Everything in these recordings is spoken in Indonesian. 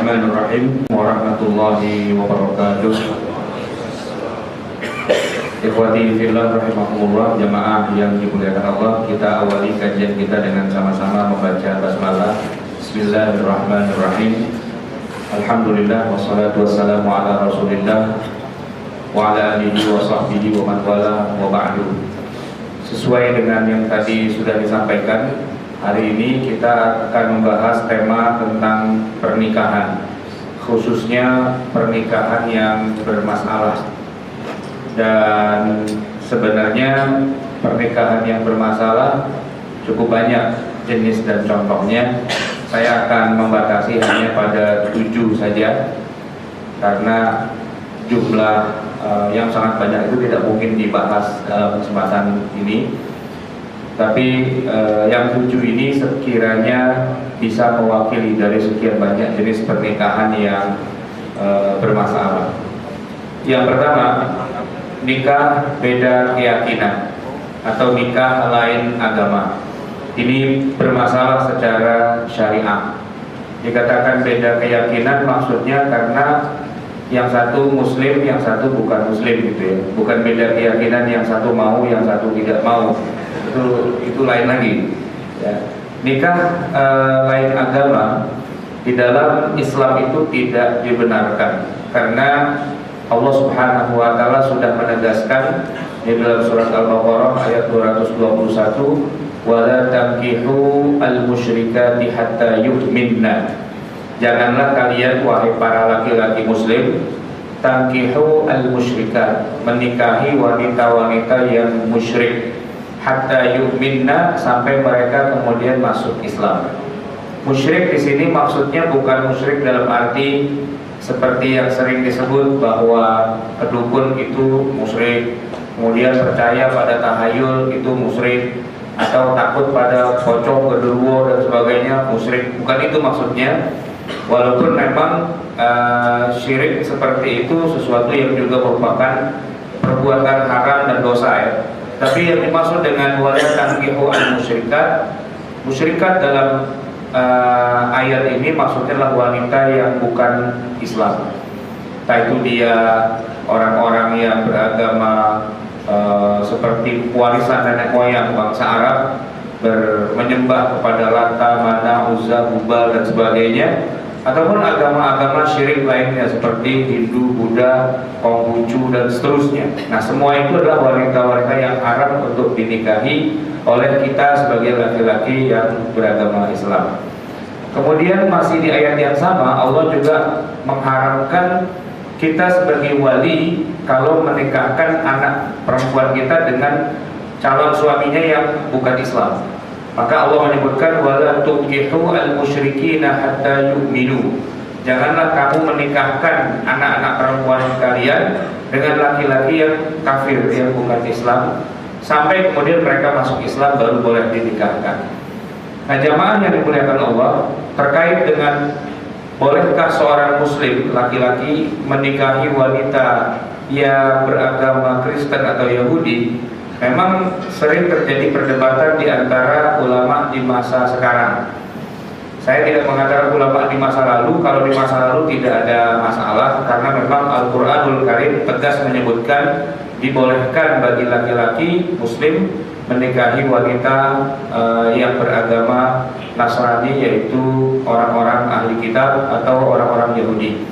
Bismillahirrahmanirrahim warahmatullahi wabarakatuh. Ikhwati fillah rahimakumullah, jamaah yang dimuliakan Allah, kita awali kajian kita dengan sama-sama membaca basmalah. Bismillahirrahmanirrahim. Alhamdulillah wassalatu wassalamu ala Rasulillah wa ala alihi wa sahbihi wa man wala wa ba'du. Sesuai dengan yang tadi sudah disampaikan, hari ini kita akan membahas tema tentang pernikahan, khususnya pernikahan yang bermasalah. Dan sebenarnya pernikahan yang bermasalah cukup banyak jenis dan contohnya. Saya akan membatasi hanya pada 7 saja, karena jumlah yang sangat banyak itu tidak mungkin dibahas dalam kesempatan ini. Tapi yang 7 ini sekiranya bisa mewakili dari sekian banyak jenis pernikahan yang bermasalah. Yang pertama, nikah beda keyakinan atau nikah lain agama. Ini bermasalah secara syariah. Dikatakan beda keyakinan maksudnya karena yang satu muslim, yang satu bukan muslim gitu ya. Bukan beda keyakinan, yang satu mau, yang satu tidak mau. Itu lain lagi ya. Nikah lain agama di dalam Islam itu tidak dibenarkan, karena Allah Subhanahu wa taala sudah menegaskan di dalam surat Al-Baqarah ayat 221, wala tankihu al-musyrikati hatta yu'minna. Janganlah kalian wahai para laki-laki muslim tankihu al-musyrikat, menikahi wanita-wanita yang musyrik, hatta yu'minna, sampai mereka kemudian masuk Islam. Musyrik di sini maksudnya bukan musyrik dalam arti seperti yang sering disebut bahwa kedukun itu musyrik, kemudian percaya pada tahayul itu musyrik, atau takut pada pocong, genderuwo dan sebagainya musyrik. Bukan itu maksudnya. Walaupun memang syirik seperti itu sesuatu yang juga merupakan perbuatan haram dan dosa ya. Tapi yang dimaksud dengan wala tankihu al-musyrikat, musyrikat dalam ayat ini maksudnya adalah wanita yang bukan Islam. Entah itu dia orang-orang yang beragama seperti warisan nenek moyang bangsa Arab, menyembah kepada Lata, Mana, Uzza, Hubal dan sebagainya, ataupun agama-agama syirik lainnya seperti Hindu, Buddha, Konghucu dan seterusnya. Nah, semua itu adalah wanita-wanita yang haram untuk dinikahi oleh kita sebagai laki-laki yang beragama Islam. Kemudian masih di ayat yang sama, Allah juga mengharamkan kita sebagai wali kalau menikahkan anak perempuan kita dengan calon suaminya yang bukan Islam. Maka Allah menyebutkan wala tunkihu al-musyrikina hatta yu'minu. Janganlah kamu menikahkan anak-anak perempuan kalian dengan laki-laki yang kafir, yang bukan Islam, sampai kemudian mereka masuk Islam baru boleh dinikahkan. Nah, jamaah yang dimuliakan Allah, terkait dengan bolehkah seorang muslim laki-laki menikahi wanita yang beragama Kristen atau Yahudi, memang sering terjadi perdebatan di antara ulama di masa sekarang. Saya tidak mengatakan ulama di masa lalu. Kalau di masa lalu tidak ada masalah, karena memang Al-Quranul Karim tegas menyebutkan dibolehkan bagi laki-laki muslim menikahi wanita yang beragama Nasrani, yaitu orang-orang ahli kitab atau orang-orang Yahudi.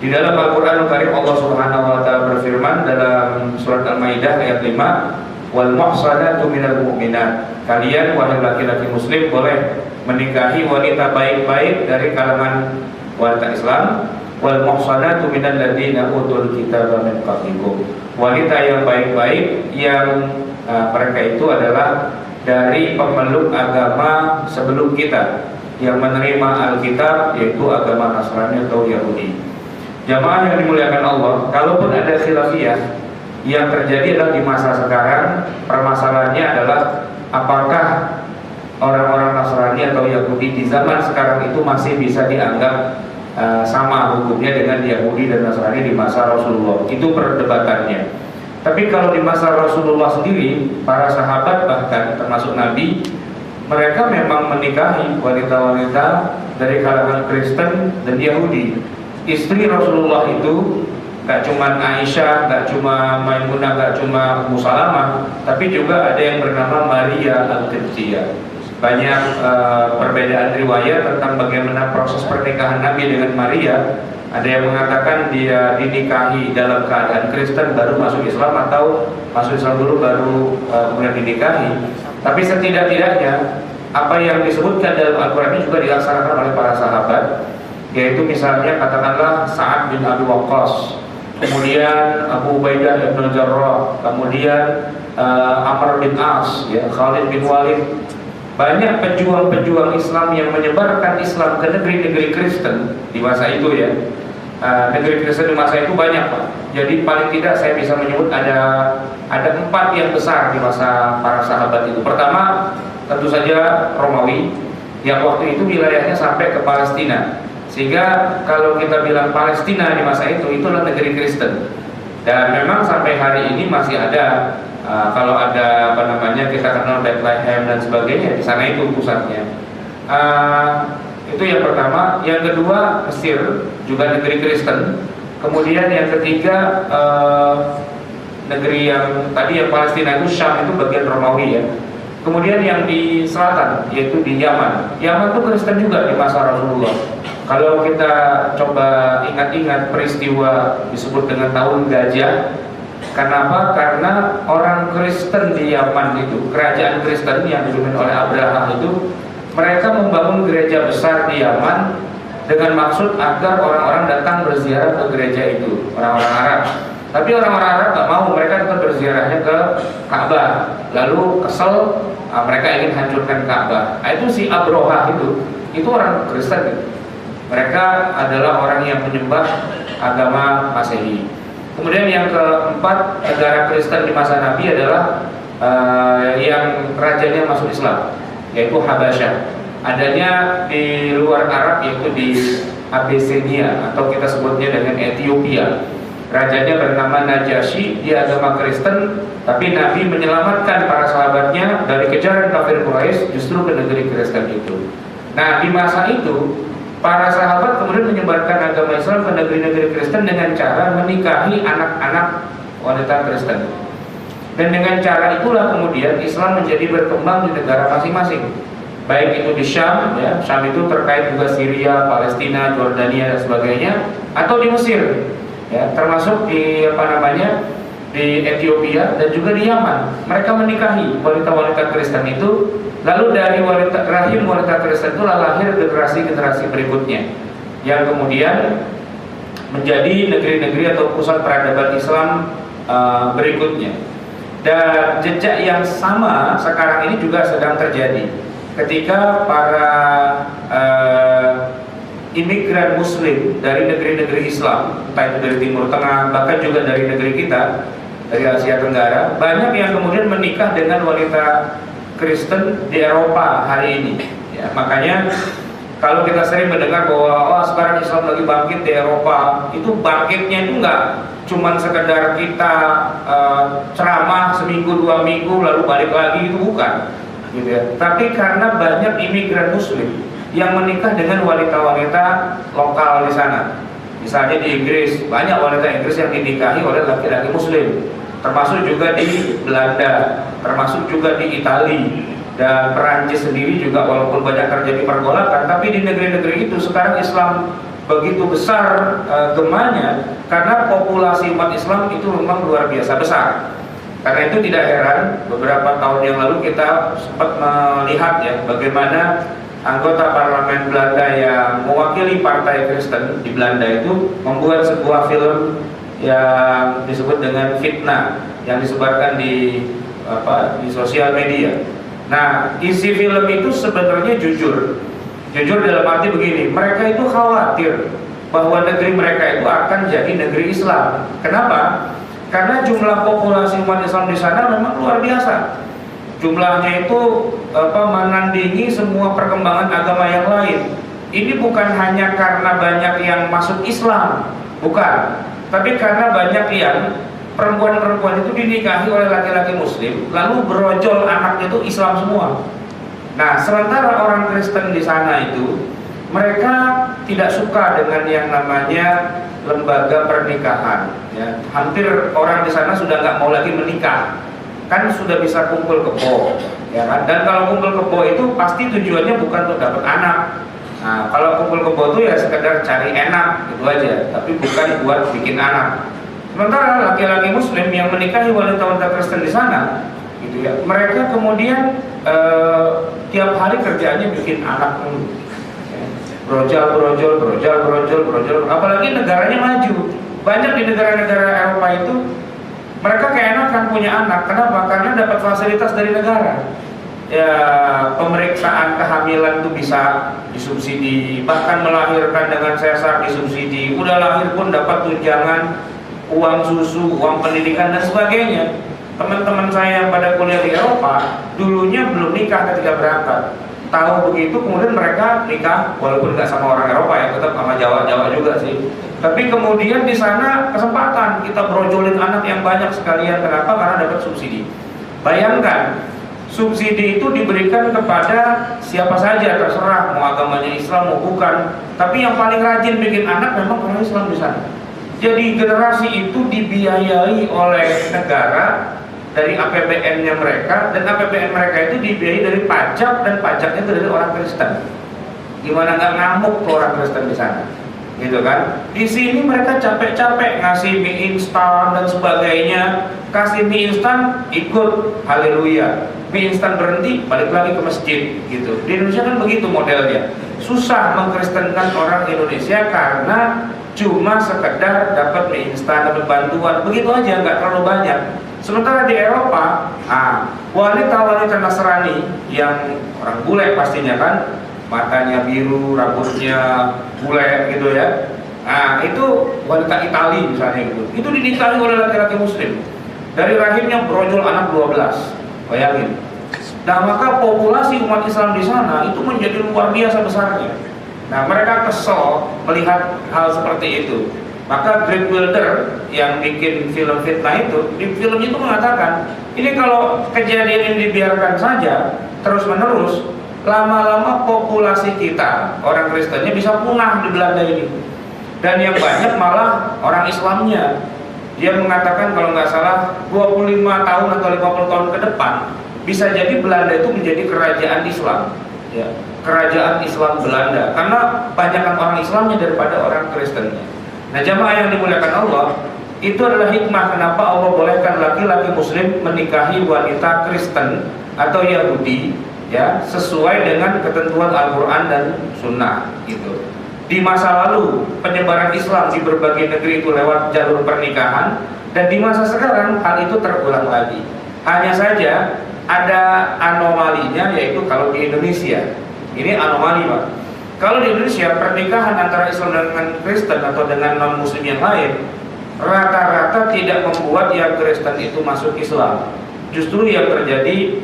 Di dalam Al-Quranul Karim Allah Subhanahu wa taala berfirman dalam surat Al-Maidah ayat 5, wal muhsanatu minal mu'minat. Kalian wahai laki-laki muslim boleh menikahi wanita baik-baik dari kalangan wanita Islam. Wal muhsanatu minal ladzina utul kitaba min qablikum. Wanita yang baik-baik yang mereka itu adalah dari pemeluk agama sebelum kita, yang menerima Alkitab, yaitu agama Nasrani atau Yahudi. Jamaah yang dimuliakan Allah, kalaupun ada khilafiyah yang terjadi adalah di masa sekarang, permasalahannya adalah apakah orang-orang Nasrani atau Yahudi di zaman sekarang itu masih bisa dianggap sama hukumnya dengan Yahudi dan Nasrani di masa Rasulullah. Itu perdebatannya. Tapi kalau di masa Rasulullah sendiri, para sahabat bahkan termasuk Nabi mereka memang menikahi wanita-wanita dari kalangan Kristen dan Yahudi. Istri Rasulullah itu gak cuma Aisyah, gak cuma Maimunah, gak cuma Ummu Salamah, tapi juga ada yang bernama Maria Al-Qibtiyah. Banyak perbedaan riwayat tentang bagaimana proses pernikahan Nabi dengan Maria. Ada yang mengatakan dia dinikahi dalam keadaan Kristen baru masuk Islam, atau masuk Islam dulu baru kemudian dinikahi. Tapi setidak-tidaknya apa yang disebutkan dalam Al-Quran ini juga dilaksanakan oleh para sahabat, yaitu misalnya katakanlah Sa'ad bin Abi Waqqas, kemudian Abu Ubaidah bin Jarrah, kemudian Amr bin As, ya, Khalid bin Walid. Banyak pejuang-pejuang Islam yang menyebarkan Islam ke negeri-negeri Kristen di masa itu, ya. Negeri Kristen di masa itu banyak, Pak. Jadi paling tidak saya bisa menyebut ada 4 yang besar di masa para sahabat itu. Pertama, tentu saja Romawi, yang waktu itu wilayahnya sampai ke Palestina. Sehingga kalau kita bilang Palestina di masa itu, itulah negeri Kristen. Dan memang sampai hari ini masih ada, kalau ada apa namanya, kita kenal Bethlehem dan sebagainya, di sana itu pusatnya. Itu yang pertama. Yang kedua, Mesir, juga negeri Kristen. Kemudian yang ketiga, negeri yang tadi yang Palestina itu, Syam itu bagian Romawi, ya. Kemudian yang di selatan, yaitu di Yaman. Yaman itu Kristen juga di masa Rasulullah. Kalau kita coba ingat-ingat peristiwa disebut dengan tahun gajah. Kenapa? Karena orang Kristen di Yaman itu, kerajaan Kristen yang dipimpin oleh Abraham itu, mereka membangun gereja besar di Yaman dengan maksud agar orang-orang datang berziarah ke gereja itu, orang-orang Arab. Tapi orang-orang Arab gak mau, mereka tetap berziarahnya ke Ka'bah. Lalu kesel, mereka ingin hancurkan Ka'bah. Itu si Abraham itu orang Kristen gitu. Mereka adalah orang yang menyembah agama Masehi. Kemudian yang keempat, negara Kristen di masa Nabi adalah yang rajanya masuk Islam, yaitu Habasyah. Adanya di luar Arab, yaitu di Abyssinia, atau kita sebutnya dengan Ethiopia. Rajanya bernama Najasyi, dia agama Kristen, tapi Nabi menyelamatkan para sahabatnya dari kejaran kafir Quraisy justru ke negeri Kristen itu. Nah, di masa itu para sahabat kemudian menyebarkan agama Islam ke negeri-negeri Kristen dengan cara menikahi anak-anak wanita Kristen. Dan dengan cara itulah kemudian Islam menjadi berkembang di negara masing-masing. Baik itu di Syam, ya, Syam itu terkait juga Syria, Palestina, Jordania dan sebagainya, atau di Mesir, ya, termasuk di di Ethiopia dan juga di Yaman. Mereka menikahi wanita-wanita Kristen itu. Lalu dari rahim wanita Kristen itu lahir generasi-generasi berikutnya, yang kemudian menjadi negeri-negeri atau pusat peradaban Islam berikutnya. Dan jejak yang sama sekarang ini juga sedang terjadi ketika para imigran Muslim dari negeri-negeri Islam, entah itu dari Timur Tengah, bahkan juga dari negeri kita, dari Asia Tenggara, banyak yang kemudian menikah dengan wanita Kristen di Eropa hari ini, ya. Makanya kalau kita sering mendengar bahwa sekarang Islam lagi bangkit di Eropa, itu bangkitnya itu nggak cuman sekedar kita ceramah seminggu 2 minggu lalu balik lagi, itu bukan, gitu ya. Tapi karena banyak imigran Muslim yang menikah dengan wanita-wanita lokal di sana. Misalnya di Inggris, banyak wanita Inggris yang dinikahi oleh laki-laki Muslim. Termasuk juga di Belanda, termasuk juga di Italia dan Perancis sendiri juga, walaupun banyak terjadi pergolakan, tapi di negeri-negeri itu sekarang Islam begitu besar gemanya karena populasi umat Islam itu memang luar biasa besar. Karena itu tidak heran beberapa tahun yang lalu kita sempat melihat, ya, bagaimana anggota parlemen Belanda yang mewakili partai Kristen di Belanda itu membuat sebuah film yang disebut dengan fitnah yang disebarkan di sosial media. Nah, isi film itu sebenarnya jujur dalam arti begini, mereka itu khawatir bahwa negeri mereka itu akan jadi negeri Islam. Kenapa? Karena jumlah populasi umat Islam di sana memang luar biasa. Jumlahnya itu menandingi semua perkembangan agama yang lain. Ini bukan hanya karena banyak yang masuk Islam, bukan. Tapi karena banyak yang perempuan-perempuan itu dinikahi oleh laki-laki Muslim, lalu berojol anaknya itu Islam semua. Nah, sementara orang Kristen di sana itu mereka tidak suka dengan yang namanya lembaga pernikahan. Ya. Hampir orang di sana sudah nggak mau lagi menikah, kan sudah bisa kumpul kebo, ya kan? Dan kalau kumpul kebo itu pasti tujuannya bukan untuk dapat anak. Nah, kalau kumpul kebo itu ya sekedar cari enak gitu aja, tapi bukan buat bikin anak. Sementara laki-laki Muslim yang menikahi wanita-wanita Kristen di sana, gitu ya, mereka kemudian tiap hari kerjaannya bikin anak dulu. Brojol, apalagi negaranya maju. Banyak di negara-negara Eropa itu mereka keenakan punya anak. Kenapa? Karena dapat fasilitas dari negara. Ya, pemeriksaan kehamilan itu bisa disubsidi, bahkan melahirkan dengan sesar disubsidi. Udah lahir pun dapat tunjangan, uang susu, uang pendidikan dan sebagainya. Teman-teman saya yang pada kuliah di Eropa dulunya belum nikah ketika berangkat. Tahu begitu, kemudian mereka nikah, walaupun nggak sama orang Eropa ya, tetap sama Jawa juga sih. Tapi kemudian di sana kesempatan kita brojolin anak yang banyak sekalian. Kenapa? Karena dapat subsidi. Bayangkan, subsidi itu diberikan kepada siapa saja, terserah mau agamanya Islam mau bukan. Tapi yang paling rajin bikin anak memang orang Islam di sana. Jadi generasi itu dibiayai oleh negara dari APBN-nya mereka, dan APBN mereka itu dibiayai dari pajak, dan pajaknya itu dari orang Kristen. Gimana nggak ngamuk ke orang Kristen di sana, gitu kan? Di sini mereka capek-capek ngasih mie instan dan sebagainya, kasih mie instan ikut haleluya, mie instan berhenti balik lagi ke masjid, gitu. Di Indonesia kan begitu modelnya. Susah mengkristenkan orang Indonesia karena cuma sekedar dapat mie instan, dapat bantuan, begitu aja, nggak terlalu banyak. Sementara di Eropa, wanita-wanita Nasrani yang orang bule pastinya kan, matanya biru, rambutnya bule gitu ya. Nah, itu wanita Itali misalnya gitu. Itu dinikahi oleh laki-laki Muslim. Dari rahimnya brojol anak 12. Bayangin. Nah, maka populasi umat Islam di sana itu menjadi luar biasa besarnya. Nah, mereka kesel melihat hal seperti itu. Maka Greg Wilder yang bikin film fitnah itu, di film itu mengatakan, ini kalau kejadian ini dibiarkan saja terus menerus, lama-lama populasi kita orang Kristennya bisa punah di Belanda ini. Dan yang banyak malah orang Islamnya. Dia mengatakan kalau nggak salah 25 tahun atau 50 tahun ke depan bisa jadi Belanda itu menjadi kerajaan Islam, ya, kerajaan Islam Belanda, karena banyakkan orang Islamnya daripada orang Kristennya. Nah, jamaah yang dimuliakan Allah, itu adalah hikmah kenapa Allah bolehkan laki-laki Muslim menikahi wanita Kristen atau Yahudi, ya, sesuai dengan ketentuan Al-Quran dan Sunnah, gitu. Di masa lalu penyebaran Islam di berbagai negeri itu lewat jalur pernikahan, dan di masa sekarang hal itu terulang lagi. Hanya saja ada anomalinya, yaitu kalau di Indonesia ini anomali, Pak. Kalau di Indonesia pernikahan antara Islam dengan Kristen atau dengan non Muslim yang lain rata-rata tidak membuat yang Kristen itu masuk Islam. Justru yang terjadi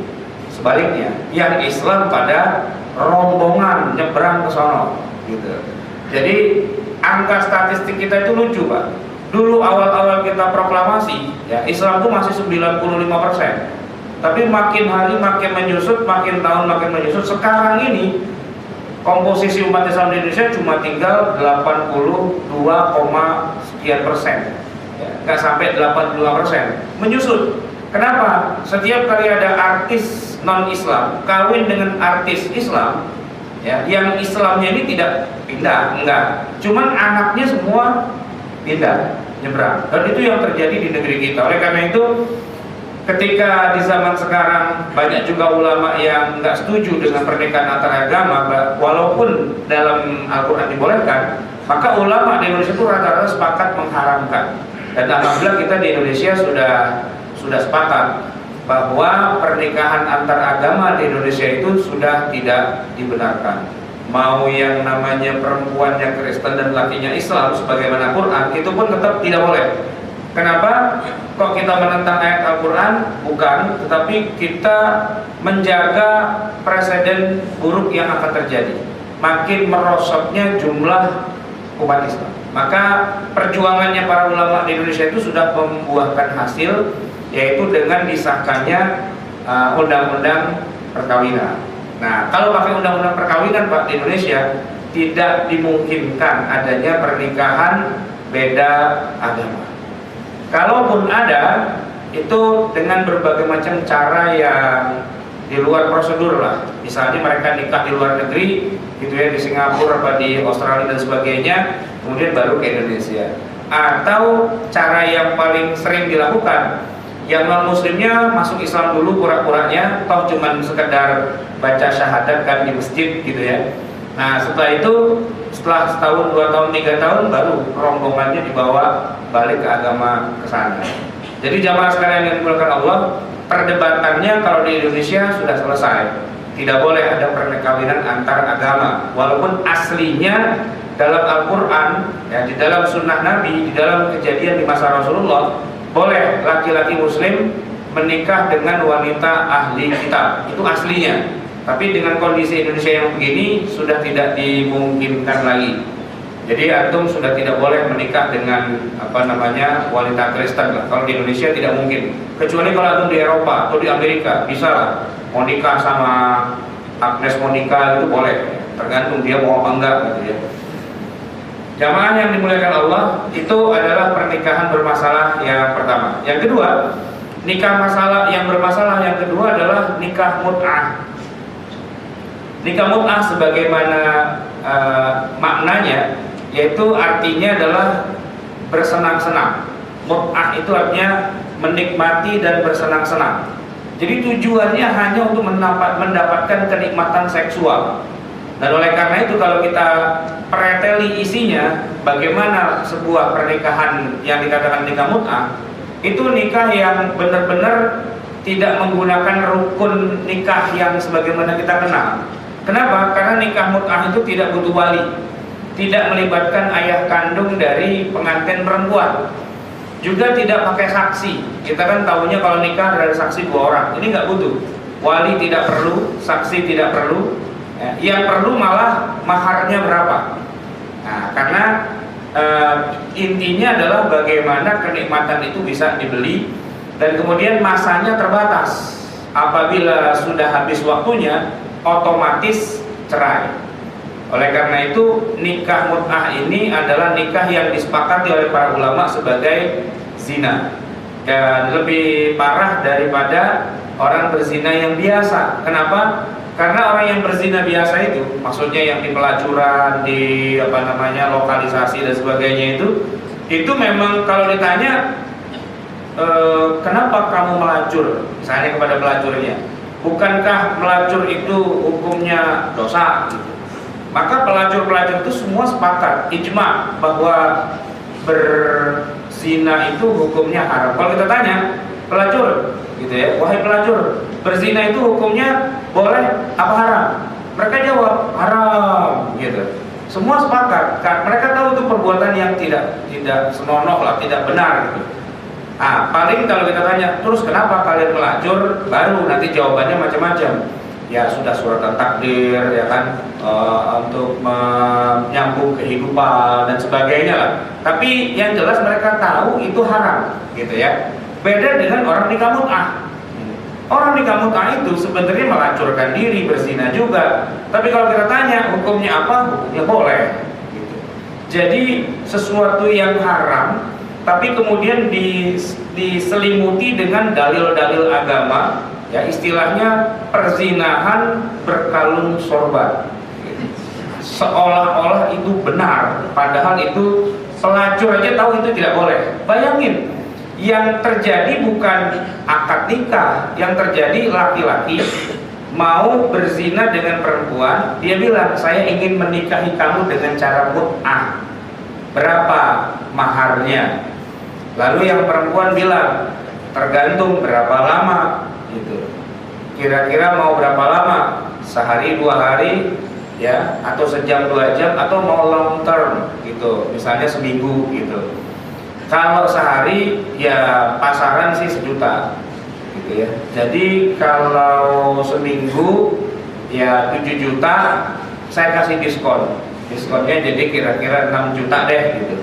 sebaliknya, yang Islam pada rombongan nyebrang ke sono, gitu. Jadi angka statistik kita itu lucu, Pak. Dulu awal-awal kita proklamasi, ya, Islam itu masih 95%. Tapi makin hari makin menyusut, makin tahun makin menyusut. Sekarang ini komposisi umat Islam di Indonesia cuma tinggal 82, sekian persen, ya, nggak sampai 85%, menyusut. Kenapa? Setiap kali ada artis non Islam kawin dengan artis Islam, ya, yang Islamnya ini tidak pindah, enggak, cuman anaknya semua pindah, nyebrang. Dan itu yang terjadi di negeri kita. Oleh karena itu, ketika di zaman sekarang banyak juga ulama yang nggak setuju dengan pernikahan antar agama, walaupun dalam Al-Quran dibolehkan, maka ulama di Indonesia itu rata-rata sepakat mengharamkan. Dan alhamdulillah kita di Indonesia sudah sepakat bahwa pernikahan antar agama di Indonesia itu sudah tidak dibenarkan. Mau yang namanya perempuannya Kristen dan lakinya Islam sebagaimana Quran, itu pun tetap tidak boleh. Kenapa? Kok kita menentang ayat Al-Quran? Bukan, tetapi kita menjaga presiden buruk yang akan terjadi. Makin merosotnya jumlah umat Islam. Maka perjuangannya para ulama di Indonesia itu sudah membuahkan hasil, yaitu dengan disahkannya undang-undang perkawinan. Nah, kalau pakai undang-undang perkawinan Pak di Indonesia tidak dimungkinkan adanya pernikahan beda agama. Kalaupun ada, itu dengan berbagai macam cara yang di luar prosedur lah. Misalnya mereka nikah di luar negeri, gitu ya, di Singapura apa di Australia dan sebagainya, kemudian baru ke Indonesia. Atau cara yang paling sering dilakukan, yang non muslimnya masuk Islam dulu pura-puranya, toh cuman sekedar baca syahadat kan di masjid gitu ya. Nah setelah itu, setelah setahun, 2 tahun, 3 tahun, baru rombongannya dibawa balik ke agama ke sana. Jadi jamaah sekalian yang dimuliakan Allah, perdebatannya kalau di Indonesia sudah selesai. Tidak boleh ada perkawinan antar agama, walaupun aslinya dalam Al-Quran, ya, di dalam sunnah Nabi, di dalam kejadian di masa Rasulullah, boleh laki-laki muslim menikah dengan wanita ahli kitab, itu aslinya. Tapi dengan kondisi Indonesia yang begini sudah tidak dimungkinkan lagi. Jadi antum sudah tidak boleh menikah dengan wanita Kristen lah. Kalau di Indonesia tidak mungkin. Kecuali kalau antum di Eropa atau di Amerika bisa lah. Mau nikah sama Agnes Monica itu boleh. Tergantung dia mau apa enggak gitu ya. Jamaah yang dimuliakan Allah, itu adalah pernikahan bermasalah yang pertama. Yang kedua, nikah masalah yang bermasalah yang kedua adalah nikah mut'ah. Nikah mut'ah sebagaimana maknanya, yaitu artinya adalah bersenang-senang. Mut'ah itu artinya menikmati dan bersenang-senang. Jadi tujuannya hanya untuk mendapatkan kenikmatan seksual. Dan oleh karena itu kalau kita preteli isinya, bagaimana sebuah pernikahan yang dikatakan nikah mut'ah, itu nikah yang benar-benar tidak menggunakan rukun nikah yang sebagaimana kita kenal. Kenapa? Karena nikah mut'ah itu tidak butuh wali, tidak melibatkan ayah kandung dari pengantin perempuan, juga tidak pakai saksi. Kita kan tahunya kalau nikah ada saksi 2 orang. Ini nggak butuh. Wali tidak perlu, saksi tidak perlu. Yang perlu malah maharnya berapa. Nah, karena intinya adalah bagaimana kenikmatan itu bisa dibeli, dan kemudian masanya terbatas. Apabila sudah habis waktunya, otomatis cerai. Oleh karena itu nikah mut'ah ini adalah nikah yang disepakati oleh para ulama sebagai zina, dan lebih parah daripada orang berzina yang biasa. Kenapa? Karena orang yang berzina biasa itu, maksudnya yang di pelacuran, di lokalisasi dan sebagainya itu memang kalau ditanya kenapa kamu melacur, misalnya kepada pelacurnya, bukankah melacur itu hukumnya dosa? Gitu. Maka pelacur-pelacur itu semua sepakat, ijma, bahwa berzina itu hukumnya haram. Kalau kita tanya pelacur, gitu ya, wahai pelacur, berzina itu hukumnya boleh apa haram? Mereka jawab haram, gitu. Semua sepakat. Mereka tahu itu perbuatan yang tidak senonoh lah, tidak benar, gitu. Ah, paling kalau kita tanya, terus kenapa kalian melacur? Baru nanti jawabannya macam-macam. Ya sudah suratan takdir, ya kan, untuk menyambung kehidupan dan sebagainya lah. Tapi yang jelas mereka tahu itu haram, gitu ya. Beda dengan orang nikah mut'ah. Orang nikah mut'ah itu sebenarnya melacurkan diri, berzina juga. Tapi kalau kita tanya hukumnya apa? Hukumnya boleh, gitu. Jadi sesuatu yang haram tapi kemudian diselimuti dengan dalil-dalil agama, ya istilahnya perzinahan berkalung sorban. Seolah-olah itu benar, padahal itu pelacur aja tahu itu tidak boleh. Bayangin, yang terjadi bukan akad nikah, yang terjadi laki-laki mau berzina dengan perempuan, dia bilang saya ingin menikahi kamu dengan cara mut'ah. Berapa maharnya? Lalu yang perempuan bilang tergantung berapa lama, gitu. Kira-kira mau berapa lama? Sehari 2 hari, ya, atau sejam 2 jam, atau mau long term, gitu. Misalnya seminggu, gitu. Kalau sehari, ya pasaran sih 1 juta, gitu ya. Jadi kalau seminggu, ya 7 juta, saya kasih diskon. Diskonnya jadi kira-kira 6 juta deh, gitu.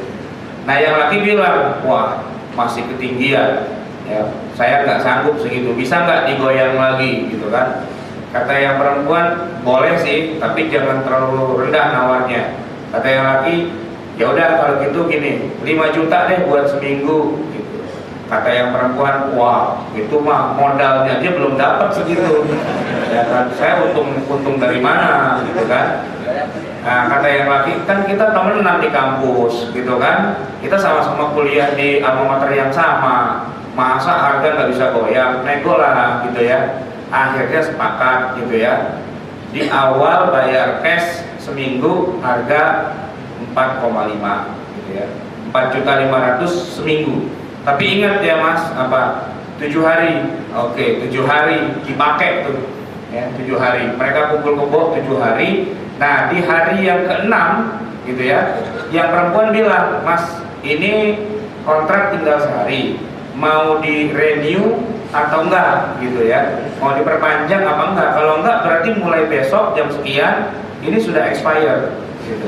Nah yang laki bilang, wah masih ketinggian, ya saya nggak sanggup segitu, bisa nggak digoyang lagi, gitu kan? Kata yang perempuan, boleh sih, tapi jangan terlalu rendah nawarnya. Kata yang laki, ya udah kalau gitu gini, 5 juta deh buat seminggu. Gitu. Kata yang perempuan, wah itu mah modalnya aja belum dapat segitu. Ya kan, saya untung dari mana, gitu kan? Nah, kata yang laki, kan kita temenan di kampus, gitu kan? Kita sama-sama kuliah di alma mater yang sama. Masa harga nggak bisa goyang, nego lah, gitu ya. Akhirnya sepakat, gitu ya. Di awal bayar cash seminggu harga 4,5, gitu ya. 4.500.000 seminggu. Tapi ingat ya Mas, apa? 7 hari. Oke, 7 hari dipakai tuh. Ya, 7 hari. Mereka kumpul kebo 7 hari. Nah, di hari yang ke-6, gitu ya, yang perempuan bilang, Mas, ini kontrak tinggal sehari, mau di renew atau enggak, gitu ya, mau diperpanjang apa enggak? Kalau enggak berarti mulai besok jam sekian ini sudah expire, gitu.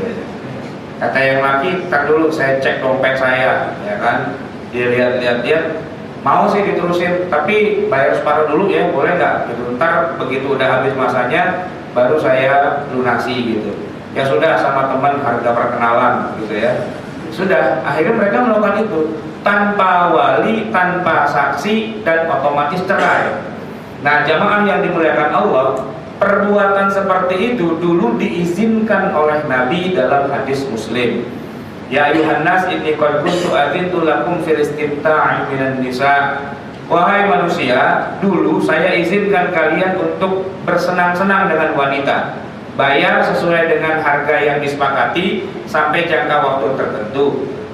Kata yang laki, ntar dulu saya cek dompet saya, ya kan? Dia lihat, mau sih diterusin, tapi bayar separuh dulu ya, boleh nggak? Gitu. Ntar begitu udah habis masanya, baru saya lunasi gitu. Ya sudah, sama teman harga perkenalan gitu ya. Sudah, akhirnya mereka melakukan itu tanpa wali, tanpa saksi, dan otomatis cerai. Nah, jamaah yang dimuliakan Allah, perbuatan seperti itu dulu diizinkan oleh Nabi dalam hadis Muslim. Ya ayuhan nas inni qad kuntu adintu lakum fil istimta'i minan nisa. Wahai manusia, dulu saya izinkan kalian untuk bersenang-senang dengan wanita. Bayar sesuai dengan harga yang disepakati sampai jangka waktu tertentu.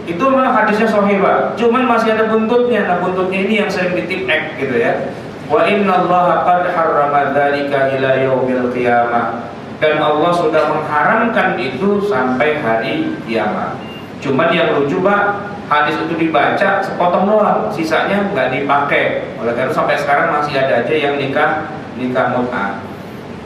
Itu memang hadisnya sahih, Pak. Cuman masih ada buntutnya. Nah, buntutnya ini yang sering ditipek gitu ya. Wa innallaha qad harrama dzalika ila yaumil qiyamah. Dan Allah sudah mengharamkan itu sampai hari kiamat. Cuman yang lucu, Pak, hadis itu dibaca sepotong doang, sisanya nggak dipakai. Oleh karena sampai sekarang masih ada aja yang nikah mut'ah.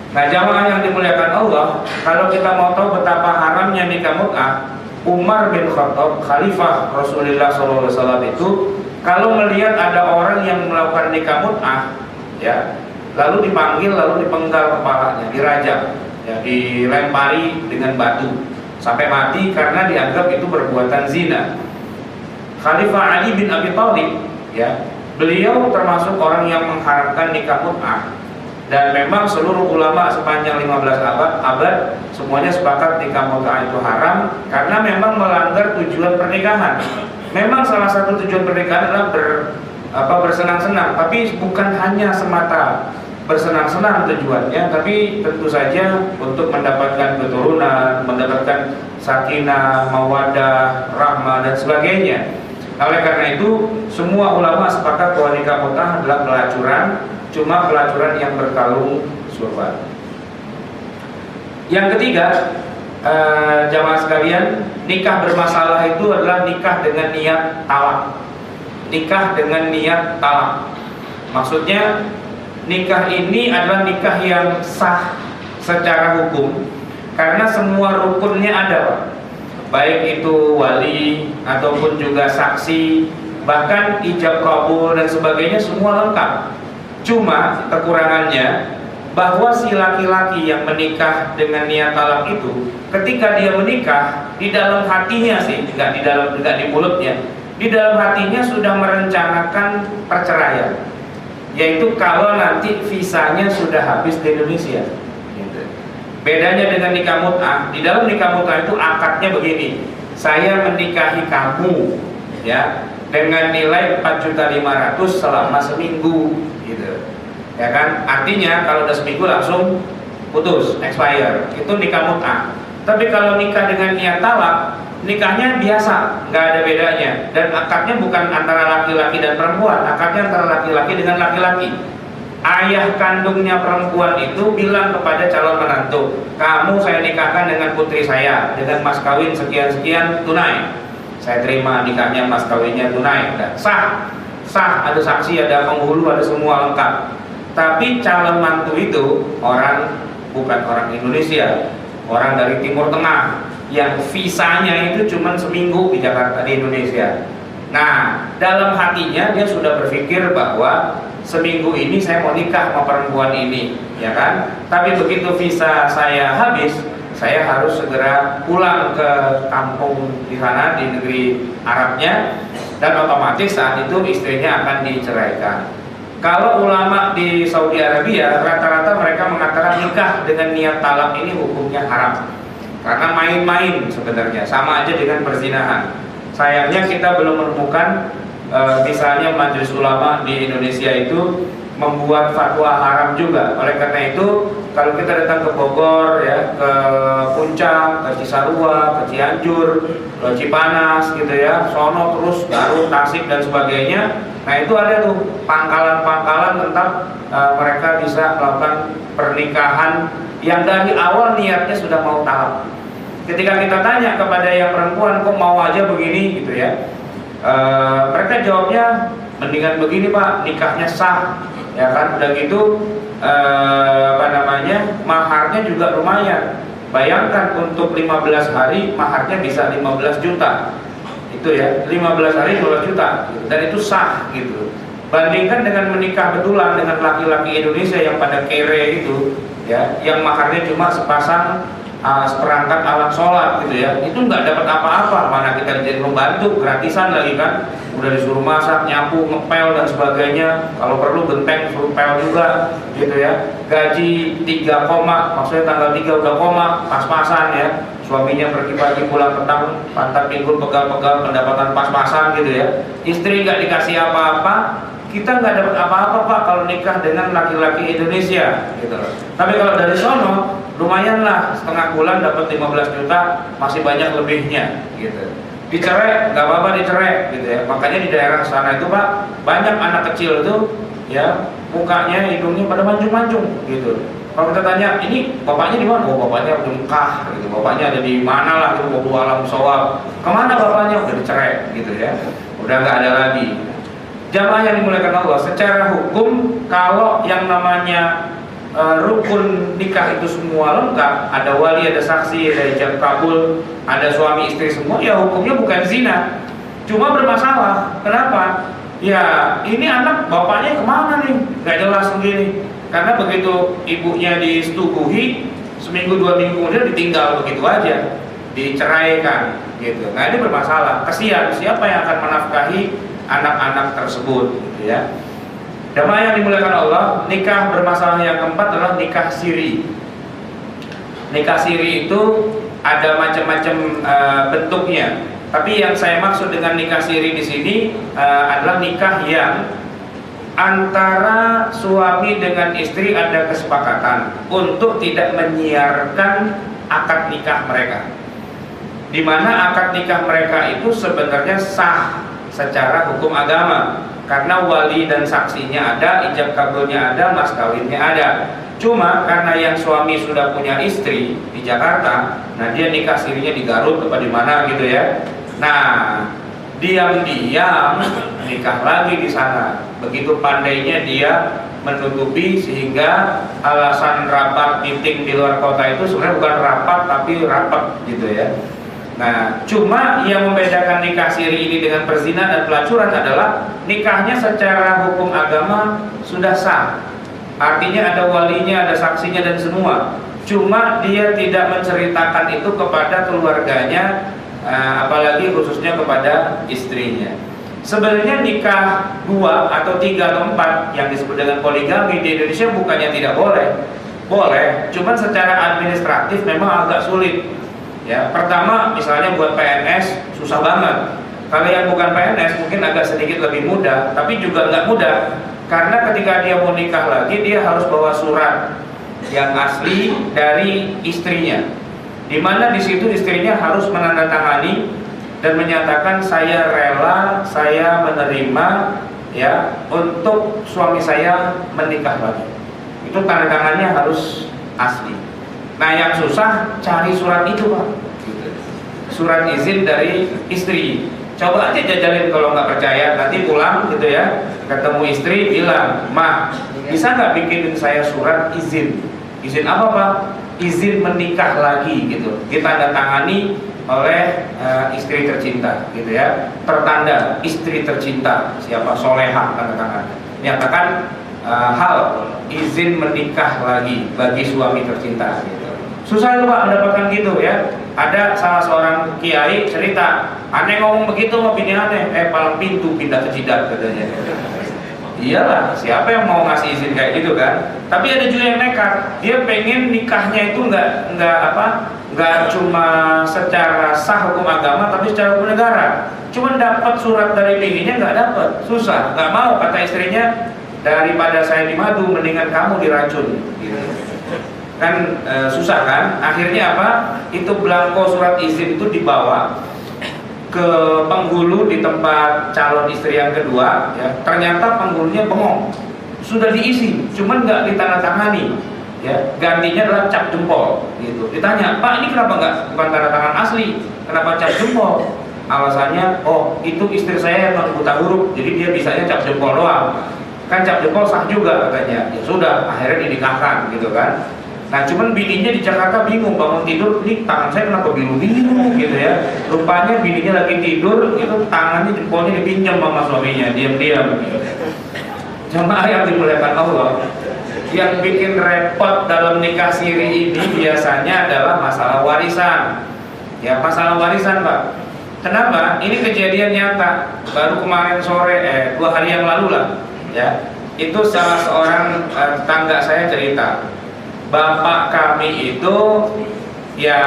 Nah, jamaah yang dimuliakan Allah, kalau kita mau tahu betapa haramnya nikah mut'ah, Umar bin Khattab, Khalifah Rasulullah SAW itu, kalau melihat ada orang yang melakukan nikah mut'ah, ya, lalu dipanggil, lalu dipenggal kepalanya, dirajam, ya, dilempari dengan batu sampai mati karena dianggap itu perbuatan zina. Khalifah Ali bin Abi Thalib, ya, beliau termasuk orang yang mengharamkan nikah mut'ah, dan memang seluruh ulama sepanjang 15 abad semuanya sepakat nikah mut'ah itu haram karena memang melanggar tujuan pernikahan. Memang salah satu tujuan pernikahan adalah bersenang-senang, tapi bukan hanya semata bersenang-senang tujuannya, tapi tentu saja untuk mendapatkan keturunan, mendapatkan sakinah, mawaddah, rahmah, dan sebagainya. Nah, oleh karena itu, semua ulama sepakat bahwa nikah mut'ah adalah pelacuran, cuma pelacuran yang berkalung surga. Yang ketiga, jamaah sekalian, nikah bermasalah itu adalah nikah dengan niat talak. Nikah dengan niat talak. Maksudnya, nikah ini adalah nikah yang sah secara hukum karena semua rukunnya ada, Pak. Baik itu wali ataupun juga saksi, bahkan ijab kabul dan sebagainya semua lengkap. Cuma kekurangannya bahwa si laki-laki yang menikah dengan niat talak itu, ketika dia menikah, di dalam hatinya sih, enggak di mulutnya, di dalam hatinya sudah merencanakan perceraian. Yaitu kalau nanti visanya sudah habis di Indonesia. Bedanya dengan nikah mut'ah, di dalam nikah mut'ah itu akadnya begini: saya menikahi kamu, ya, dengan nilai 4.500.000 selama seminggu, gitu, ya kan? Artinya kalau udah seminggu langsung putus, expire. Itu nikah mut'ah. Tapi kalau nikah dengan niat talak, nikahnya biasa, nggak ada bedanya, dan akadnya bukan antara laki-laki dan perempuan, akadnya antara laki-laki dengan laki-laki. Ayah kandungnya perempuan itu bilang kepada calon menantu, kamu saya nikahkan dengan putri saya dengan mas kawin sekian-sekian tunai. Saya terima nikahnya, mas kawinnya tunai, dan sah, ada saksi, ada penghulu, ada semua lengkap. Tapi calon mantu itu bukan orang Indonesia, orang dari Timur Tengah, yang visanya itu cuma seminggu di Jakarta, di Indonesia. Nah, dalam hatinya dia sudah berpikir bahwa seminggu ini saya mau nikah sama perempuan ini, ya kan? Tapi begitu visa saya habis, saya harus segera pulang ke kampung di sana, di negeri Arabnya, dan otomatis saat itu istrinya akan diceraikan. Kalau ulama di Saudi Arabia, rata-rata mereka mengatakan nikah dengan niat talak ini hukumnya haram, karena main-main sebenarnya, sama aja dengan perzinahan. Sayangnya kita belum menemukan misalnya majelis ulama di Indonesia itu membuat fatwa haram juga. Oleh karena itu, kalau kita datang ke Bogor, ya, ke Puncak, ke Cisarua, ke Cianjur, ke Cipanas, gitu ya, sono terus Garut, Tasik dan sebagainya. Nah itu ada tuh pangkalan-pangkalan tentang mereka bisa melakukan pernikahan yang dari awal niatnya sudah mau talak. Ketika kita tanya kepada yang perempuan, kok mau aja begini, gitu ya, mereka jawabnya mendingan begini Pak, nikahnya sah, ya kan. Udah gitu maharnya juga lumayan. Bayangkan untuk 15 hari maharnya bisa 15 juta, itu ya, 15 hari 15 juta, dan itu sah gitu. Bandingkan dengan menikah betulan dengan laki-laki Indonesia yang pada kere itu, ya, yang maharnya cuma sepasang seperangkat alat sholat gitu ya, itu nggak dapat apa-apa, mana kita jadi pembantu gratisan lagi kan, udah disuruh masak, nyapu, ngepel dan sebagainya, kalau perlu genteng suruh pel juga gitu ya. Gaji 3 koma, maksudnya tanggal 3 udah koma, pas-pasan ya, suaminya pergi pagi pulang petang, pantat pinggul pegal-pegal, pendapatan pas-pasan gitu ya. Istri nggak dikasih apa-apa, kita nggak dapat apa-apa Pak kalau nikah dengan laki-laki Indonesia gitu. Tapi kalau dari sono lumayan lah, setengah bulan dapat 15 juta, masih banyak lebihnya gitu. Dicerai nggak apa-apa, dicerai gitu ya. Makanya di daerah sana itu Pak, banyak anak kecil tuh ya, mukanya hidungnya pada mancung-mancung gitu. Kalau kita tanya, ini bapaknya di mana? Oh, bapaknya di Mekah gitu. Bapaknya ada di mana lah gitu, mau alam sawab. Kemana bapaknya? Udah dicerai gitu ya. Udah nggak ada lagi. Jamaah yang dimuliakan Allah, secara hukum kalau yang namanya rukun nikah itu semua lengkap, ada wali, ada saksi, ada ijab kabul, ada suami istri semua, ya hukumnya bukan zina. Cuma bermasalah, kenapa? Ya ini anak bapaknya kemana nih? Gak jelas begini. Karena begitu ibunya disetubuhi, seminggu 2 minggu kemudian ditinggal begitu aja, diceraikan gitu. Nah ini bermasalah. Kasihan, siapa yang akan menafkahi anak-anak tersebut gitu ya. Jamaah yang dimuliakan Allah, nikah bermasalah yang keempat adalah nikah siri. Nikah siri itu ada macam-macam bentuknya. Tapi yang saya maksud dengan nikah siri di sini adalah nikah yang antara suami dengan istri ada kesepakatan untuk tidak menyiarkan akad nikah mereka, di mana akad nikah mereka itu sebenarnya sah secara hukum agama, karena wali dan saksinya ada, ijab kabulnya ada, mas kawinnya ada. Cuma karena yang suami sudah punya istri di Jakarta, nah dia nikah sirinya di Garut atau di mana gitu ya. Nah, diam-diam nikah lagi di sana. Begitu pandainya dia menutupi, sehingga alasan rapat meeting di luar kota itu sebenarnya bukan rapat tapi rapat gitu ya. Nah, cuma yang membedakan nikah siri ini dengan perzina dan pelacuran adalah nikahnya secara hukum agama sudah sah. Artinya ada walinya, ada saksinya dan semua. Cuma dia tidak menceritakan itu kepada keluarganya, apalagi khususnya kepada istrinya. Sebenarnya nikah 2 atau 3 atau 4 yang disebut dengan poligami di Indonesia bukannya tidak boleh. Boleh, cuman secara administratif memang agak sulit. Ya, pertama misalnya buat PNS susah banget. Kalau yang bukan PNS mungkin agak sedikit lebih mudah, tapi juga nggak mudah, karena ketika dia mau nikah lagi dia harus bawa surat yang asli dari istrinya, di mana di situ istrinya harus menandatangani dan menyatakan saya rela, saya menerima ya untuk suami saya menikah lagi. Itu tanda tangannya harus asli. Nah yang susah cari surat itu Pak, surat izin dari istri. Coba aja jajalin kalau nggak percaya, nanti pulang gitu ya, ketemu istri bilang, "Ma, bisa nggak bikinin saya surat izin?" Izin apa Pak? Izin menikah lagi gitu, ditandatangani oleh istri tercinta gitu ya, tertanda istri tercinta siapa, Solehah tanda tangan. menyatakan hal izin menikah lagi bagi suami tercinta gitu. Susah itu Pak mendapatkan gitu ya. Ada salah seorang kiai cerita, aneh ngomong begitu mau bini aneh, palang pintu pindah ke jidat katanya. Iyalah, siapa yang mau ngasih izin kayak gitu kan? Tapi ada juga yang nekat, dia pengen nikahnya itu nggak cuma secara sah hukum agama, tapi secara hukum negara. Cuman dapat surat dari bininya nggak dapat, susah, nggak mau kata istrinya, daripada saya dimadu, mendingan kamu diracun. Gitu. Kan susah kan? Akhirnya apa? Itu belangko surat izin itu dibawa ke penghulu di tempat calon istri yang kedua ya, ternyata penghulunya bengong, sudah diisi cuman nggak ditandatangani ya, gantinya adalah cap jempol gitu. Ditanya, Pak ini kenapa nggak, bukan tanda tangan asli, kenapa cap jempol? Alasannya, oh itu istri saya non buta huruf, jadi dia bisanya cap jempol doang, kan cap jempol sah juga katanya. Ya sudah, akhirnya dinikahkan gitu kan. Nah cuman bininya di Jakarta bingung, bangun tidur, ini tangan saya kenapa biru-biru gitu ya. Rupanya bininya lagi tidur, itu tangannya jempolnya dipinjam sama suaminya, diam-diam. Jemaah yang dimuliakan Allah, yang bikin repot dalam nikah siri ini biasanya adalah masalah warisan. Ya masalah warisan Pak. Kenapa? Ini kejadian nyata, baru kemarin sore, 2 hari yang lalu lah ya. Itu salah seorang tetangga saya cerita, bapak kami itu ya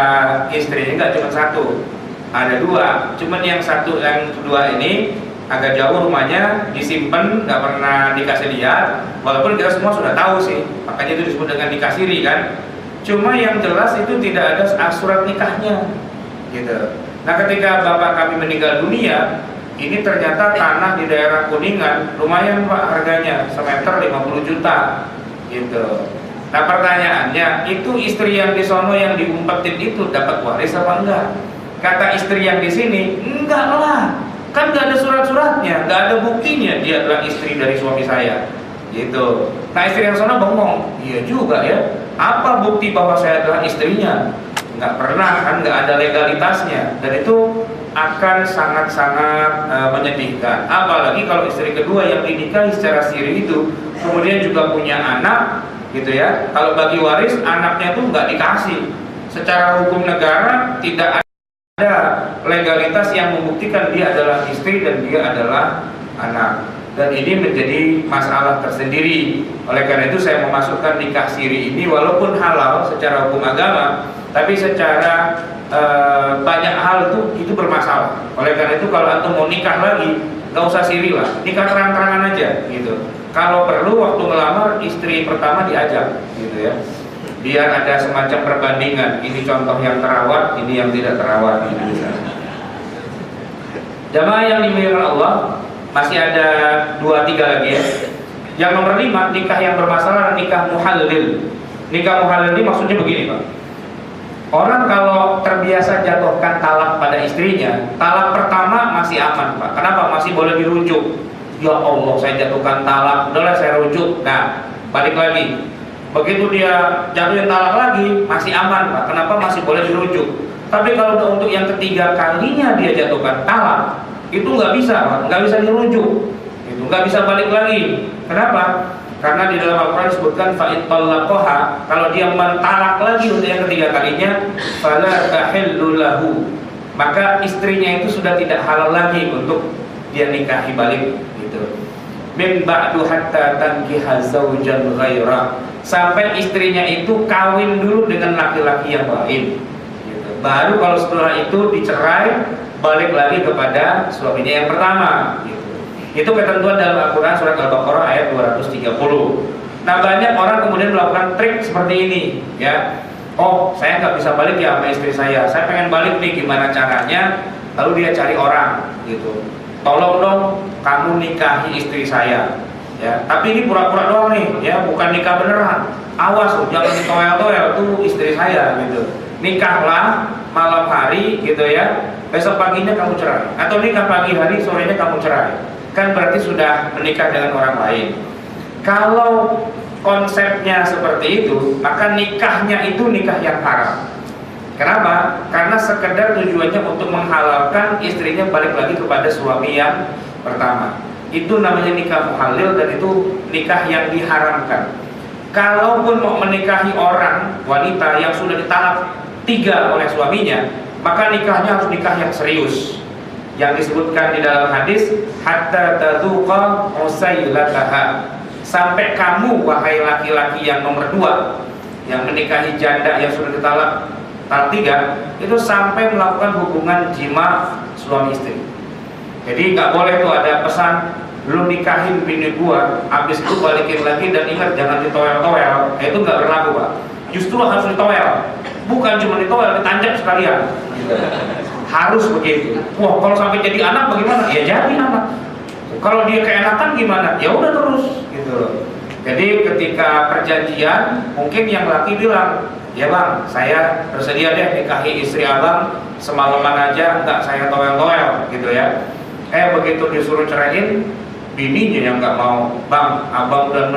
istrinya nggak cuma satu, ada 2. Cuman yang kedua ini agak jauh rumahnya, disimpan, nggak pernah dikasih lihat. Walaupun kita semua sudah tahu sih, makanya itu disebut dengan nikah siri kan. Cuma yang jelas itu tidak ada surat nikahnya, gitu. Nah ketika bapak kami meninggal dunia, ini ternyata tanah di daerah Kuningan lumayan Pak harganya, semeter 50 juta, gitu. Nah pertanyaannya, itu istri yang di sono yang diumpetin itu dapat waris apa enggak? Kata istri yang di sini, enggak lah, kan enggak ada surat-suratnya, enggak ada buktinya dia adalah istri dari suami saya, gitu. Nah istri yang sono bengong, iya juga ya, apa bukti bahwa saya adalah istrinya? Enggak pernah kan, enggak ada legalitasnya, dan itu akan sangat-sangat menyedihkan. Apalagi kalau istri kedua yang dinikahi secara siri itu kemudian juga punya anak, gitu ya. Kalau bagi waris anaknya tuh nggak dikasih. Secara hukum negara tidak ada legalitas yang membuktikan dia adalah istri dan dia adalah anak. Dan ini menjadi masalah tersendiri. Oleh karena itu saya memasukkan nikah siri ini walaupun halal secara hukum agama, tapi secara banyak hal itu bermasalah. Oleh karena itu kalau antum mau nikah lagi, nggak usah siri lah, nikah terang-terangan aja gitu. Kalau perlu waktu melamar istri pertama diajak gitu ya, biar ada semacam perbandingan, ini contoh yang terawat, ini yang tidak terawat gitu. Jamaah yang dimuliakan Allah, masih ada 2-3 lagi ya. Yang nomor 5, nikah yang bermasalah, nikah muhallil. Nikah muhallil ini maksudnya begini Pak, orang kalau terbiasa jatuhkan talak pada istrinya, talak pertama masih aman Pak. Kenapa? Masih boleh dirujuk. Ya Allah, saya jatuhkan talak, udahlah saya rujuk. Nah, balik lagi. Begitu dia jatuhin talak lagi, masih aman Pak. Kenapa? Masih boleh dirujuk. Tapi kalau untuk yang ketiga kalinya dia jatuhkan talak, itu nggak bisa Pak, nggak bisa dirujuk. Itu nggak bisa balik lagi. Kenapa? Karena di dalam Al-Quran disebutkan fa'id talaqaha, kalau dia mentalak lagi untuk yang ketiga kalinya, fala tahillu lahu, maka istrinya itu sudah tidak halal lagi untuk dia nikahi balik gitu. Min ba'du hatta tankiha zawjan ghaira, sampai istrinya itu kawin dulu dengan laki-laki yang lain gitu. Baru kalau setelah itu dicerai, balik lagi kepada suaminya yang pertama gitu. Itu ketentuan dalam Al-Quran surat Al-Baqarah ayat 230. Nah banyak orang kemudian melakukan trik seperti ini ya. Oh saya nggak bisa balik ya sama istri saya pengen balik nih, gimana caranya? Lalu dia cari orang gitu, tolong dong kamu nikahi istri saya ya. Tapi ini pura-pura doang nih ya, bukan nikah beneran. Awas loh, jangan ditoel-toel, tuh istri saya gitu. Nikahlah malam hari gitu ya, besok paginya kamu cerai, atau nikah pagi hari sorenya kamu cerai, kan berarti sudah menikah dengan orang lain. Kalau konsepnya seperti itu, maka nikahnya itu nikah yang haram. Kenapa? Karena sekedar tujuannya untuk menghalalkan istrinya balik lagi kepada suami yang pertama. itu namanya nikah muhalil dan itu nikah yang diharamkan. Kalaupun mau menikahi orang wanita yang sudah ditalak 3 oleh suaminya, maka nikahnya harus nikah yang serius. Yang disebutkan di dalam hadis, hatta tadzuqa usailataha, sampai kamu wahai laki-laki yang nomor 2 yang menikahi janda yang sudah ditalak 3, itu sampai melakukan hubungan jima suami istri. Jadi nggak boleh tuh ada pesan, lu nikahin bini gua, habis itu balikin lagi dan ingat jangan ditowel-towel. Itu nggak berlaku, Pak. Justru harus ditowel, bukan cuma ditowel, ditanjak sekalian. Harus begitu. Wah, kalau sampai jadi anak bagaimana? Ya jadi anak. Kalau dia keenakan gimana? Ya udah terus, gitu loh. Jadi ketika perjanjian, mungkin yang laki bilang, ya bang, saya bersedia deh nikahi istri abang semalaman aja, enggak saya towel-towel, gitu ya. Begitu disuruh ceraiin, bininya yang nggak mau. Bang, abang udah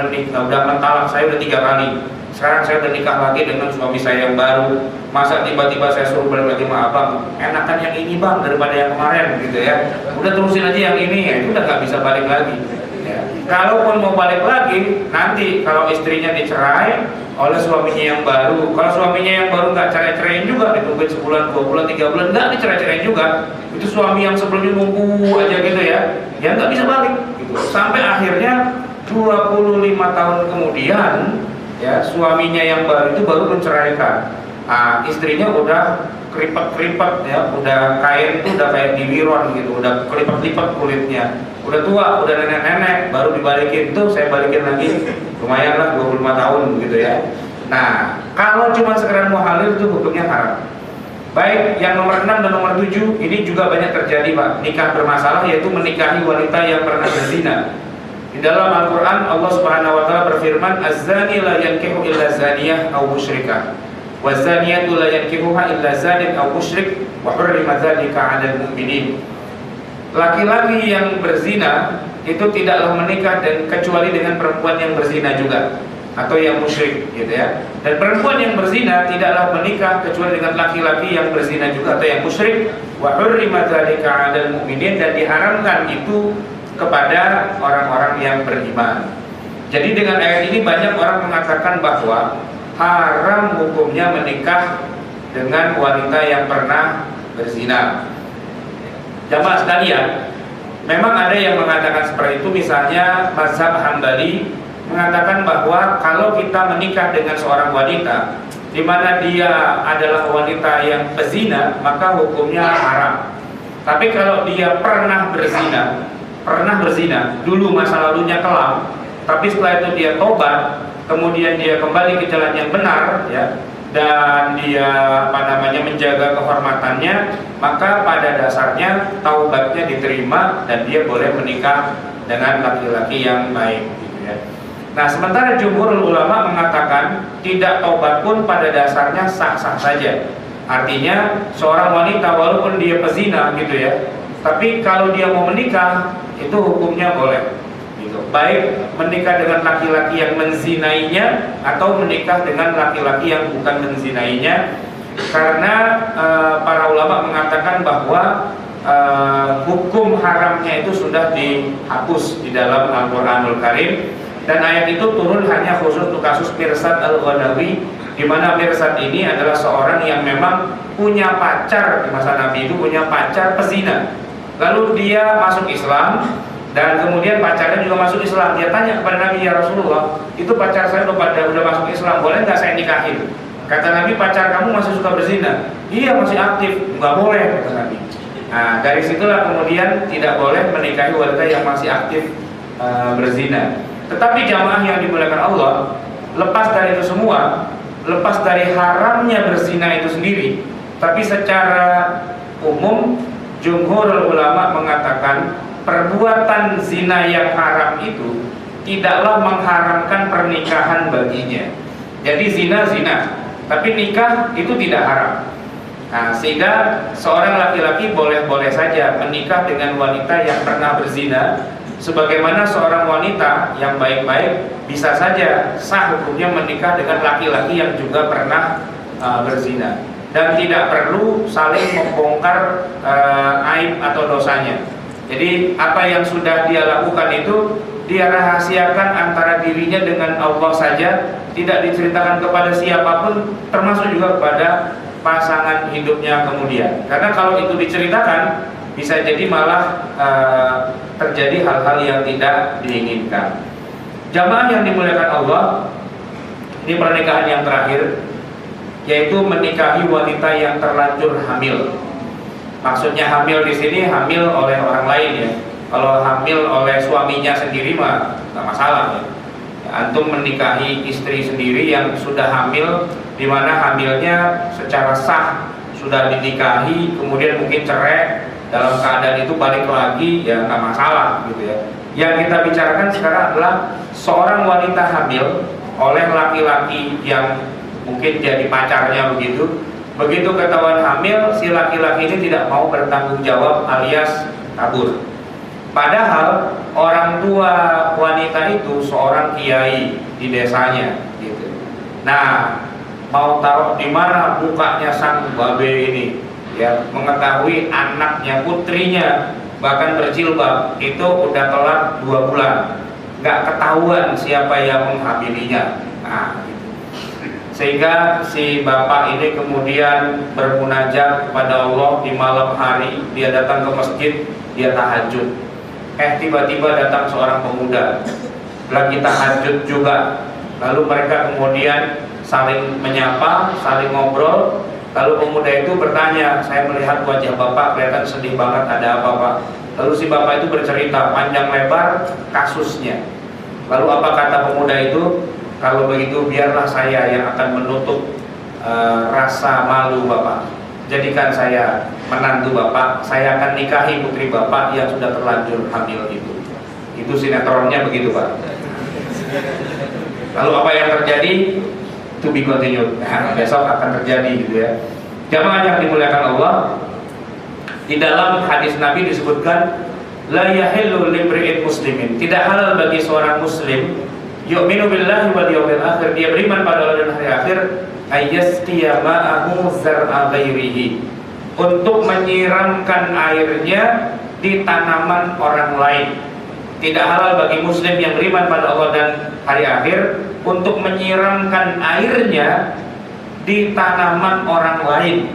mentalak saya udah 3 kali. Sekarang saya udah nikah lagi dengan suami saya yang baru. Masa tiba-tiba saya suruh balik lagi sama abang? Enakan yang ini bang daripada yang kemarin, gitu ya. Udah terusin aja yang ini, ya itu udah nggak bisa balik lagi. Ya. Kalaupun mau balik lagi, nanti kalau istrinya dicerai oleh suaminya yang baru, kalau suaminya yang baru nggak cerai-ceraiin juga, ditungguin sebulan, 2 bulan, 3 bulan, nggak dicerai-ceraiin juga, itu suami yang sebelumnya nunggu aja gitu ya, ya nggak bisa balik. Gitu. Sampai akhirnya 25 tahun kemudian, ya suaminya yang baru itu baru menceraikan. Istrinya udah keripet-keripet ya, udah kain itu udah kayak diwiron gitu, udah kelipet-lipet kulitnya, udah tua, udah nenek-nenek, baru dibalikin. Tuh saya balikin lagi, lumayan lah 25 tahun gitu ya. Nah, kalau cuma sekedar muhalil itu hukumnya haram. Baik, yang nomor 6 dan nomor 7 ini juga banyak terjadi, Pak, nikah bermasalah, yaitu menikahi wanita yang pernah berzina. Di dalam Al-Quran Allah Subhanahu Wa Taala berfirman, az-zani la yankihu illa zaniyah aw musyrikah, wa zaniyatu la yankihuha illa zanin aw musyrik, wa hurrima dzalika 'alal mu'minin. Laki-laki yang berzina itu tidaklah menikah dan kecuali dengan perempuan yang berzina juga atau yang musyrik, gitu ya. Dan perempuan yang berzina tidaklah menikah kecuali dengan laki-laki yang berzina juga atau yang musyrik, wa hurrima dzalika 'alal mu'minin, dan diharamkan itu kepada orang-orang yang beriman. Jadi dengan ayat ini banyak orang mengatakan bahwa haram hukumnya menikah dengan wanita yang pernah berzina. Jamaah sekalian, memang ada yang mengatakan seperti itu. Misalnya mazhab Hambali mengatakan bahwa kalau kita menikah dengan seorang wanita di mana dia adalah wanita yang pezina, maka hukumnya haram. Tapi kalau dia pernah berzina, dulu masa lalunya kelam, tapi setelah itu dia tobat, kemudian dia kembali ke jalan yang benar, ya, dan dia menjaga kehormatannya, maka pada dasarnya taubatnya diterima dan dia boleh menikah dengan laki-laki yang baik, gitu ya. Nah, sementara jumhur ulama mengatakan tidak taubat pun pada dasarnya sah-sah saja. Artinya seorang wanita walaupun dia pezina, gitu ya, tapi kalau dia mau menikah itu hukumnya boleh, gitu. Baik menikah dengan laki-laki yang menzinainya atau menikah dengan laki-laki yang bukan menzinainya, karena para ulama mengatakan bahwa hukum haramnya itu sudah dihapus di dalam Al-Quranul Karim, dan ayat itu turun hanya khusus untuk kasus Mirsad Al-Ghanawi, di mana Mirsad ini adalah seorang yang memang punya pacar di masa Nabi, itu punya pacar pezina. Lalu dia masuk Islam dan kemudian pacarnya juga masuk Islam. Dia tanya kepada Nabi, ya Rasulullah, itu pacar saya udah masuk Islam, boleh nggak saya nikahin? Kata Nabi, pacar kamu masih suka berzina? Iya, masih aktif. Nggak boleh, kata Nabi. Nah, dari situlah kemudian tidak boleh menikahi wanita yang masih aktif berzina. Tetapi jamaah yang dimuliakan Allah, lepas dari itu semua, lepas dari haramnya berzina itu sendiri, tapi secara umum jumhur ulama mengatakan perbuatan zina yang haram itu tidaklah mengharamkan pernikahan baginya. Jadi zina, tapi nikah itu tidak haram. Nah, sehingga seorang laki-laki boleh-boleh saja menikah dengan wanita yang pernah berzina, sebagaimana seorang wanita yang baik-baik bisa saja sah hukumnya menikah dengan laki-laki yang juga pernah berzina, dan tidak perlu saling membongkar aib atau dosanya. Jadi apa yang sudah dia lakukan itu dia rahasiakan antara dirinya dengan Allah saja, tidak diceritakan kepada siapapun, termasuk juga kepada pasangan hidupnya kemudian. Karena kalau itu diceritakan, bisa jadi malah terjadi hal-hal yang tidak diinginkan. Jamaah yang dimuliakan Allah, ini pernikahan yang terakhir, yaitu menikahi wanita yang terlanjur hamil. Maksudnya hamil di sini hamil oleh orang lain ya. Kalau hamil oleh suaminya sendiri mah nggak masalah ya. Antum menikahi istri sendiri yang sudah hamil, di mana hamilnya secara sah sudah dinikahi, kemudian mungkin cerai, dalam keadaan itu balik lagi, ya nggak masalah gitu ya. Yang kita bicarakan sekarang adalah seorang wanita hamil oleh laki-laki yang mungkin jadi pacarnya begitu. Begitu ketahuan hamil, si laki-laki ini tidak mau bertanggung jawab alias kabur. Padahal orang tua wanita itu seorang kiai di desanya, gitu. Nah, mau taruh di mana mukanya sang babe ini, ya, mengetahui anaknya, putrinya bahkan berjilbab itu udah telat 2 bulan, nggak ketahuan siapa yang menghamilinya. Nah, gitu. Sehingga si bapak ini kemudian bermunajat kepada Allah di malam hari, dia datang ke masjid, dia tahajud. Tiba-tiba datang seorang pemuda lagi tahajud juga. Lalu mereka kemudian saling menyapa, saling ngobrol. Lalu pemuda itu bertanya, saya melihat wajah bapak kelihatan sedih banget, ada apa pak? Lalu si bapak itu bercerita panjang lebar kasusnya. Lalu apa kata pemuda itu? Kalau begitu biarlah saya yang akan menutup rasa malu bapak. Jadikan saya menantu bapak, saya akan nikahi putri bapak yang sudah terlanjur hamil itu. Itu sinetronnya begitu pak. Lalu apa yang terjadi? To be continued. Nah, besok akan terjadi gitu ya. Jamaah yang dimuliakan Allah, di dalam hadis Nabi disebutkan la yahillu limri'in muslimin, tidak halal bagi seorang muslim yu'minu billahi wal yawmil akhir, dia beriman pada Allah dan hari akhir, ayyasqiya ma'ahu zar'a ghairihi, untuk menyiramkan airnya di tanaman orang lain. Tidak halal bagi muslim yang beriman pada Allah dan hari akhir untuk menyiramkan airnya di tanaman orang lain.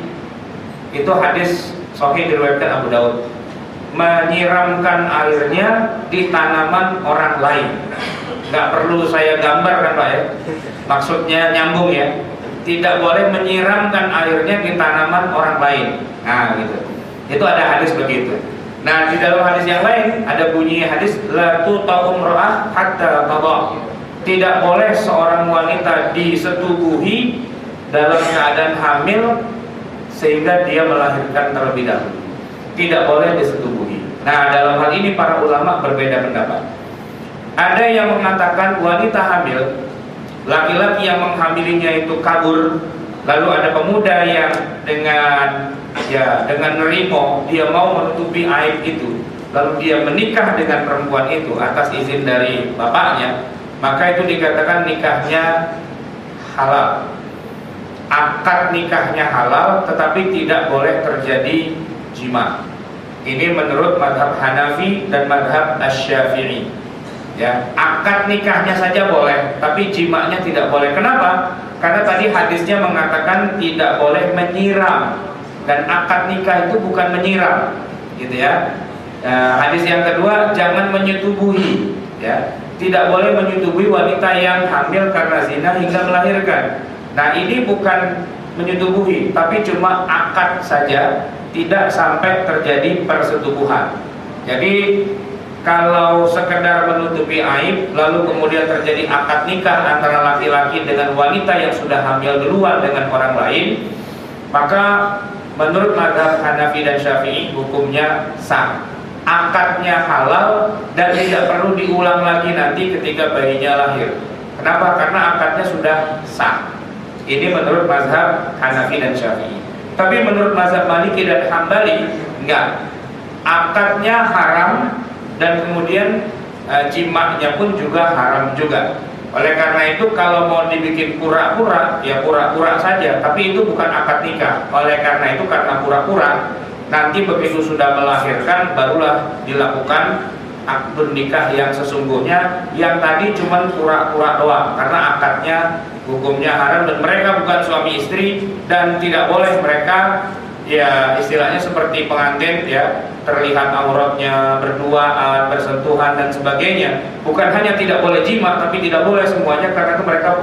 Itu hadis sahih diriwayatkan Abu Daud. Menyiramkan airnya di tanaman orang lain. Nggak perlu saya gambar kan Pak ya, maksudnya nyambung ya. Tidak boleh menyiramkan airnya di tanaman orang lain. Nah gitu, itu ada hadis begitu. Nah di dalam hadis yang lain ada bunyi hadis la tuta'u imra'ah hatta tadha, tidak boleh seorang wanita disetubuhi dalam keadaan hamil sehingga dia melahirkan terlebih dahulu. Tidak boleh disetubuhi. Nah dalam hal ini para ulama berbeda pendapat. Ada yang mengatakan wanita hamil, laki-laki yang menghamilinya itu kabur, lalu ada pemuda yang dengan nerimo dia mau menutupi aib itu, lalu dia menikah dengan perempuan itu atas izin dari bapaknya, maka itu dikatakan nikahnya halal. Akad nikahnya halal, tetapi tidak boleh terjadi jima. Ini menurut madhab Hanafi dan madhab Asy-Syafi'i. Ya, akad nikahnya saja boleh, tapi jimanya tidak boleh. Kenapa? Karena tadi hadisnya mengatakan tidak boleh menyiram, dan akad nikah itu bukan menyiram, gitu ya. Hadis yang kedua, jangan menyetubuhi, ya, tidak boleh menyetubuhi wanita yang hamil karena zina hingga melahirkan. Nah ini bukan menyetubuhi, tapi cuma akad saja, tidak sampai terjadi persetubuhan. Jadi kalau sekedar menutupi aib, lalu kemudian terjadi akad nikah antara laki-laki dengan wanita yang sudah hamil duluan dengan orang lain, maka menurut mazhab Hanafi dan Syafi'i hukumnya sah. Akadnya halal dan tidak perlu diulang lagi nanti ketika bayinya lahir. Kenapa? Karena akadnya sudah sah. Ini menurut mazhab Hanafi dan Syafi'i. Tapi menurut mazhab Maliki dan Hambali enggak. Akadnya haram dan kemudian jimaknya pun juga haram juga. Oleh karena itu kalau mau dibikin pura-pura, ya pura-pura saja, tapi itu bukan akad nikah. Oleh karena itu karena pura-pura, Nanti begitu sudah melahirkan barulah dilakukan akad nikah yang sesungguhnya. Yang tadi cuma pura-pura doang, karena akadnya hukumnya haram dan mereka bukan suami istri, dan tidak boleh mereka ya istilahnya seperti pengantin ya, terlihat auratnya, berduaan, bersentuhan dan sebagainya. Bukan hanya tidak boleh jima, tapi tidak boleh semuanya karena itu mereka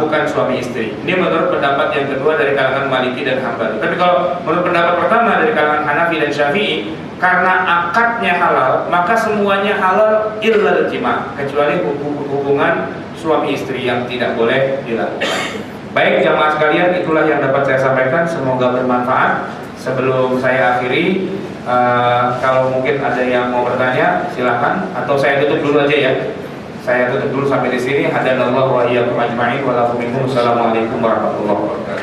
bukan suami istri. Ini menurut pendapat yang kedua dari kalangan Maliki dan Hambali. Tapi kalau menurut pendapat pertama dari kalangan Hanafi dan Syafi'i, karena akadnya halal, maka semuanya halal illa jima, kecuali hubungan suami istri yang tidak boleh dilakukan. Baik jamaah sekalian, itulah yang dapat saya sampaikan. Semoga bermanfaat. Sebelum saya akhiri, kalau mungkin ada yang mau bertanya, silakan. Atau saya tutup dulu aja ya. Saya tutup dulu sampai di sini. Hadanallahu wa iyyakum ajma'in wa lakum minkum. Assalamualaikum warahmatullahi wabarakatuh.